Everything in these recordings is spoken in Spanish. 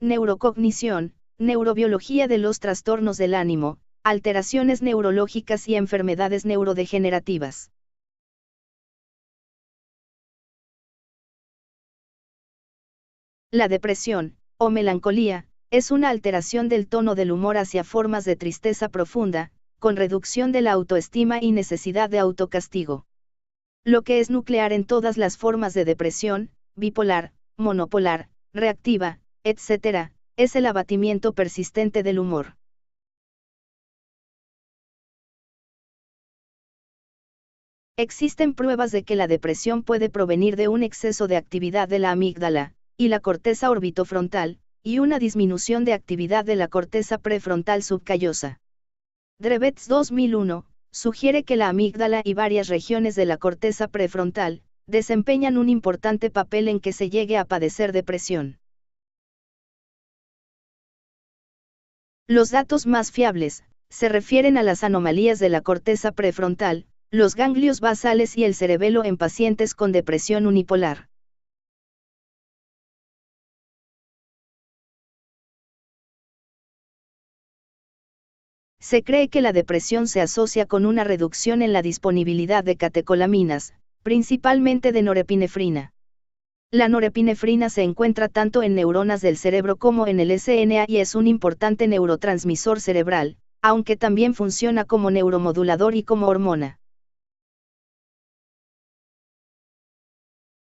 neurocognición, neurobiología de los trastornos del ánimo, alteraciones neurológicas y enfermedades neurodegenerativas. La depresión, o melancolía, es una alteración del tono del humor hacia formas de tristeza profunda, con reducción de la autoestima y necesidad de autocastigo. Lo que es nuclear en todas las formas de depresión, bipolar, monopolar, reactiva, etc., es el abatimiento persistente del humor. Existen pruebas de que la depresión puede provenir de un exceso de actividad de la amígdala y la corteza orbitofrontal, y una disminución de actividad de la corteza prefrontal subcallosa. Drebets 2001 sugiere que la amígdala y varias regiones de la corteza prefrontal desempeñan un importante papel en que se llegue a padecer depresión. Los datos más fiables se refieren a las anomalías de la corteza prefrontal, los ganglios basales y el cerebelo en pacientes con depresión unipolar. Se cree que la depresión se asocia con una reducción en la disponibilidad de catecolaminas, principalmente de norepinefrina. La norepinefrina se encuentra tanto en neuronas del cerebro como en el SNA y es un importante neurotransmisor cerebral, aunque también funciona como neuromodulador y como hormona.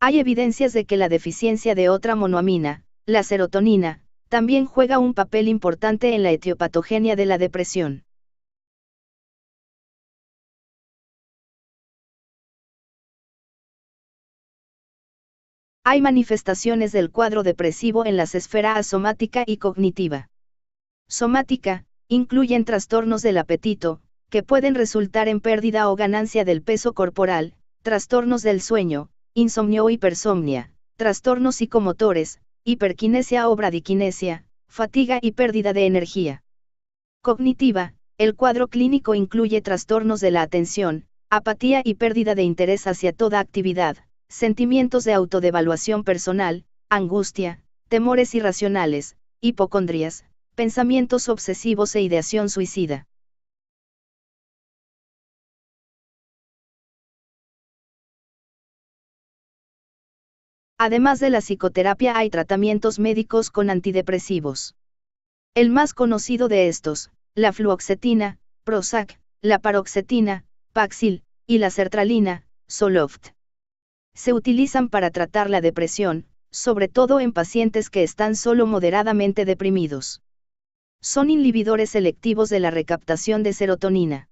Hay evidencias de que la deficiencia de otra monoamina, la serotonina, también juega un papel importante en la etiopatogenia de la depresión. Hay manifestaciones del cuadro depresivo en las esferas somática y cognitiva. Somática, incluyen trastornos del apetito, que pueden resultar en pérdida o ganancia del peso corporal, trastornos del sueño, insomnio o hipersomnia, trastornos psicomotores, hiperquinesia o bradiquinesia, fatiga y pérdida de energía. Cognitiva, el cuadro clínico incluye trastornos de la atención, apatía y pérdida de interés hacia toda actividad, sentimientos de autodevaluación personal, angustia, temores irracionales, hipocondrias, pensamientos obsesivos e ideación suicida. Además de la psicoterapia hay tratamientos médicos con antidepresivos. El más conocido de estos, la fluoxetina, Prozac, la paroxetina, Paxil, y la sertralina, Zoloft. Se utilizan para tratar la depresión, sobre todo en pacientes que están solo moderadamente deprimidos. Son inhibidores selectivos de la recaptación de serotonina.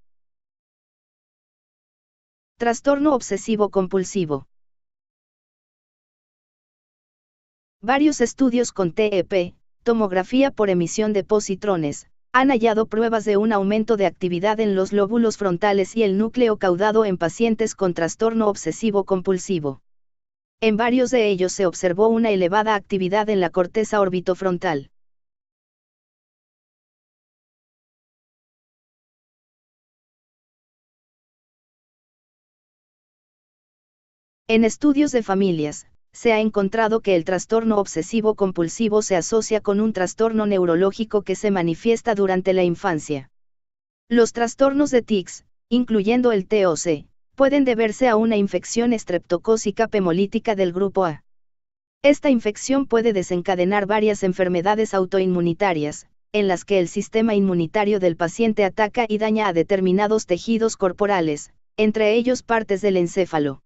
Trastorno obsesivo compulsivo. Varios estudios con TEP, tomografía por emisión de positrones, han hallado pruebas de un aumento de actividad en los lóbulos frontales y el núcleo caudado en pacientes con trastorno obsesivo compulsivo. En varios de ellos se observó una elevada actividad en la corteza orbitofrontal. En estudios de familias, se ha encontrado que el trastorno obsesivo compulsivo se asocia con un trastorno neurológico que se manifiesta durante la infancia. Los trastornos de tics, incluyendo el TOC, pueden deberse a una infección estreptocócica hemolítica del grupo A. Esta infección puede desencadenar varias enfermedades autoinmunitarias, en las que el sistema inmunitario del paciente ataca y daña a determinados tejidos corporales, entre ellos partes del encéfalo.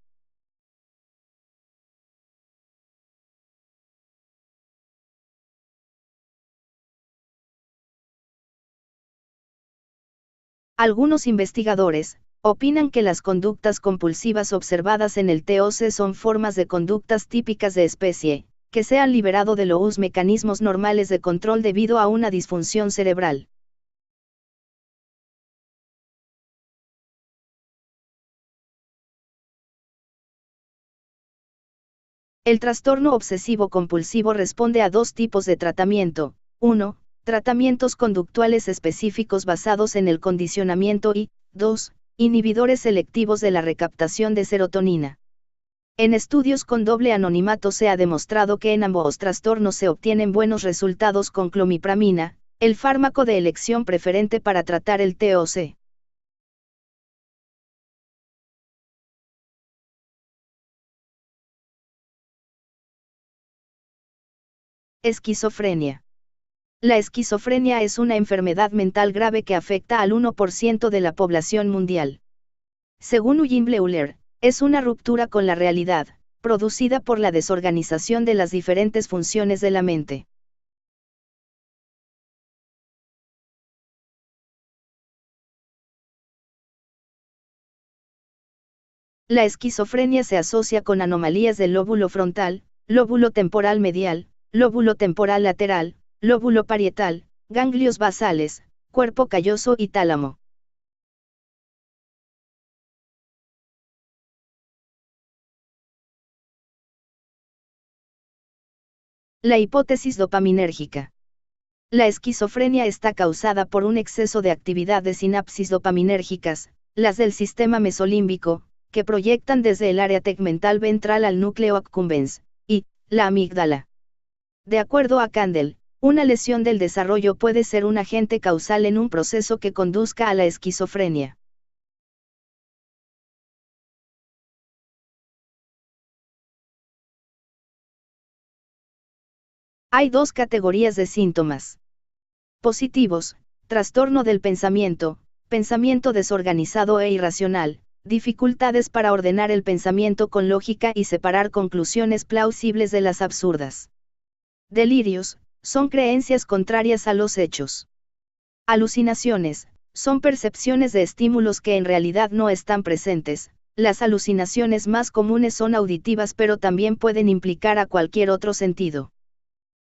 Algunos investigadores opinan que las conductas compulsivas observadas en el TOC son formas de conductas típicas de especie, que se han liberado de los mecanismos normales de control debido a una disfunción cerebral. El trastorno obsesivo-compulsivo responde a dos tipos de tratamiento. 1. Tratamientos conductuales específicos basados en el condicionamiento y, 2. Inhibidores selectivos de la recaptación de serotonina. En estudios con doble anonimato se ha demostrado que en ambos trastornos se obtienen buenos resultados con clomipramina, el fármaco de elección preferente para tratar el TOC. Esquizofrenia. La esquizofrenia es una enfermedad mental grave que afecta al 1% de la población mundial. Según Eugene Bleuler, es una ruptura con la realidad, producida por la desorganización de las diferentes funciones de la mente. La esquizofrenia se asocia con anomalías del lóbulo frontal, lóbulo temporal medial, lóbulo temporal lateral, lóbulo parietal, ganglios basales, cuerpo calloso y tálamo. La hipótesis dopaminérgica. La esquizofrenia está causada por un exceso de actividad de sinapsis dopaminérgicas, las del sistema mesolímbico, que proyectan desde el área tegmental ventral al núcleo accumbens, y la amígdala. De acuerdo a Kandel, una lesión del desarrollo puede ser un agente causal en un proceso que conduzca a la esquizofrenia. Hay dos categorías de síntomas. Positivos: trastorno del pensamiento, pensamiento desorganizado e irracional, dificultades para ordenar el pensamiento con lógica y separar conclusiones plausibles de las absurdas. Delirios: son creencias contrarias a los hechos. Alucinaciones: son percepciones de estímulos que en realidad no están presentes. Las alucinaciones más comunes son auditivas, pero también pueden implicar a cualquier otro sentido.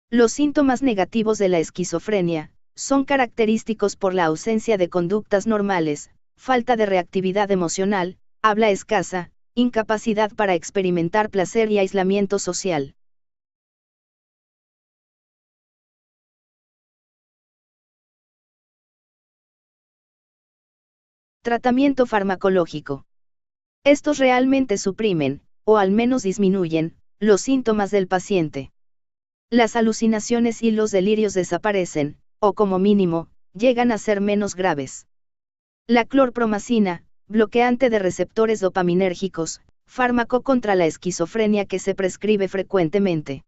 Los síntomas negativos de la esquizofrenia son característicos por la ausencia de conductas normales, falta de reactividad emocional, habla escasa, incapacidad para experimentar placer y aislamiento social. Tratamiento farmacológico. Estos realmente suprimen, o al menos disminuyen, los síntomas del paciente. Las alucinaciones y los delirios desaparecen, o como mínimo, llegan a ser menos graves. La clorpromazina, bloqueante de receptores dopaminérgicos, fármaco contra la esquizofrenia que se prescribe frecuentemente.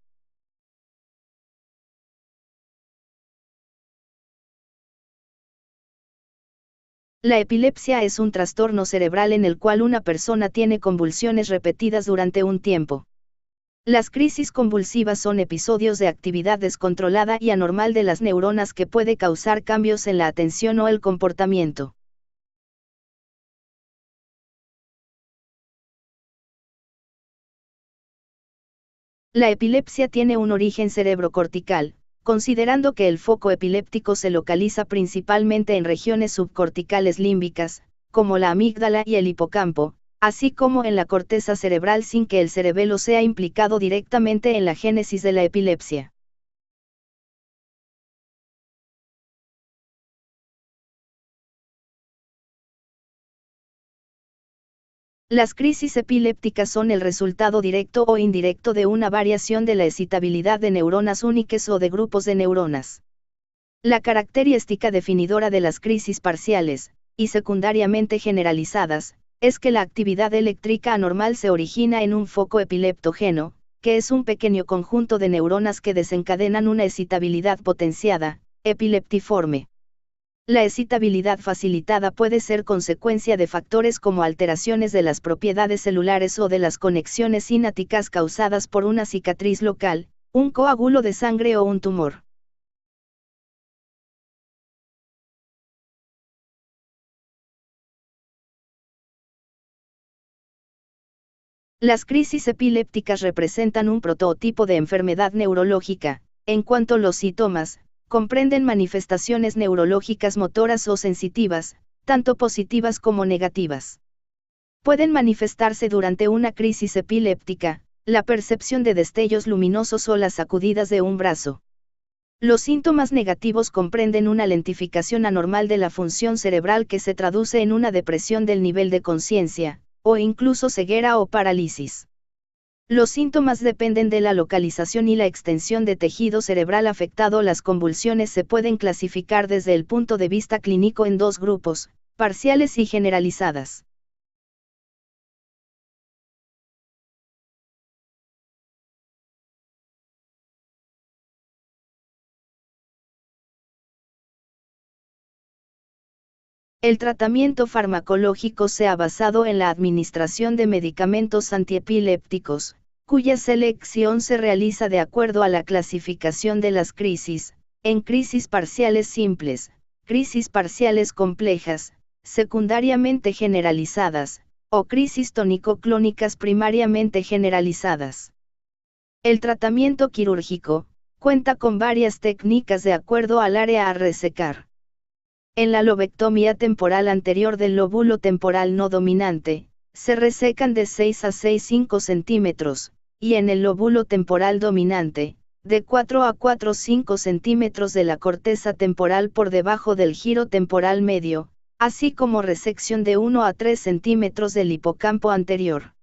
La epilepsia es un trastorno cerebral en el cual una persona tiene convulsiones repetidas durante un tiempo. Las crisis convulsivas son episodios de actividad descontrolada y anormal de las neuronas que puede causar cambios en la atención o el comportamiento. La epilepsia tiene un origen cerebrocortical, considerando que el foco epiléptico se localiza principalmente en regiones subcorticales límbicas, como la amígdala y el hipocampo, así como en la corteza cerebral, sin que el cerebelo sea implicado directamente en la génesis de la epilepsia. Las crisis epilépticas son el resultado directo o indirecto de una variación de la excitabilidad de neuronas únicas o de grupos de neuronas. La característica definidora de las crisis parciales, y secundariamente generalizadas, es que la actividad eléctrica anormal se origina en un foco epileptógeno, que es un pequeño conjunto de neuronas que desencadenan una excitabilidad potenciada, epileptiforme. La excitabilidad facilitada puede ser consecuencia de factores como alteraciones de las propiedades celulares o de las conexiones sinápticas causadas por una cicatriz local, un coágulo de sangre o un tumor. Las crisis epilépticas representan un prototipo de enfermedad neurológica, en cuanto los síntomas comprenden manifestaciones neurológicas motoras o sensitivas, tanto positivas como negativas. Pueden manifestarse durante una crisis epiléptica, la percepción de destellos luminosos o las sacudidas de un brazo. Los síntomas negativos comprenden una lentificación anormal de la función cerebral que se traduce en una depresión del nivel de conciencia, o incluso ceguera o parálisis. Los síntomas dependen de la localización y la extensión de tejido cerebral afectado. Las convulsiones se pueden clasificar desde el punto de vista clínico en dos grupos, parciales y generalizadas. El tratamiento farmacológico se ha basado en la administración de medicamentos antiepilépticos, cuya selección se realiza de acuerdo a la clasificación de las crisis, en crisis parciales simples, crisis parciales complejas, secundariamente generalizadas, o crisis tónico-clónicas primariamente generalizadas. El tratamiento quirúrgico cuenta con varias técnicas de acuerdo al área a resecar. En la lobectomía temporal anterior del lóbulo temporal no dominante, se resecan de 6 a 6,5 centímetros, y en el lóbulo temporal dominante, de 4 a 4,5 centímetros de la corteza temporal por debajo del giro temporal medio, así como resección de 1 a 3 centímetros del hipocampo anterior.